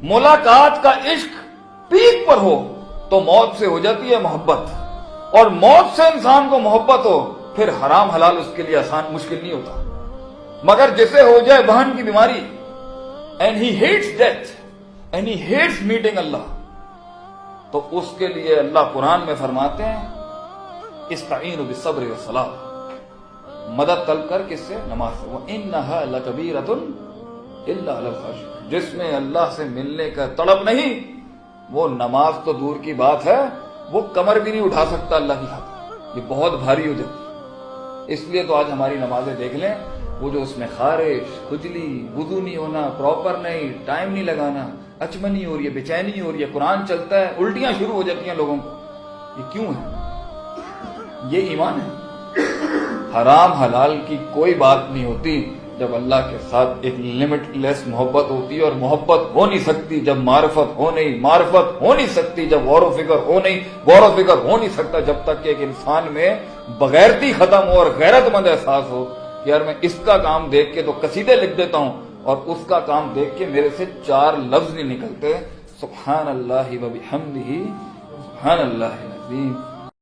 मुलाकात का इश्क पीक पर हो तो मौत से हो जाती है मोहब्बत, और मौत से इंसान को मोहब्बत हो फिर हराम हलाल उसके लिए आसान मुश्किल नहीं होता। मगर जिसे हो जाए बहन की बीमारी, and he hates death and he hates meeting Allah, तो उसके लिए अल्लाह कुरान में फरमाते हैं इस्ताईनु बिस्सब्र व सलाह, मदद तलब कर किससे? नमाज से। वो इन्नहा लकबीरतुन इल्ला अलल खाशिईन, जिसमें अल्लाह से मिलने का तड़प नहीं, वो नमाज तो दूर की बात है, वो कमर भी नहीं उठा सकता अल्लाह की खातिर, ये बहुत भारी हो जाती। इसलिए तो आज हमारी नमाजें देख लें, वो जो उसमें खारिश, खुजली, वुजू नहीं होना, प्रॉपर नहीं, टाइम नहीं लगाना, अचमनी हो रही है, बेचैनी हो रही है, कुरान चलता है, उल्टियां शुरू हो जाती हैं लोगों को, ये क्यों है? ये ईमान है। हराम हलाल की कोई बात नहीं होती जब अल्लाह के साथ एक लिमिटलेस मोहब्बत होती है, और मोहब्बत हो नहीं सकती जब मार्फत हो नहीं, मार्फत हो नहीं सकती जब गौर फिक्र हो नहीं, गौर फिक्र हो नहीं सकता जब तक कि एक इंसान में बगैरती खत्म हो और गैरतमंद एहसास हो कि यार मैं इसका काम देख के तो कसीदे लिख देता हूं और उसका काम देख के मेरे से 4 लफ्ज नहीं निकलते, सुब्हान अल्लाह व बिहम्दिही सुब्हान अल्लाहिल अज़ीम।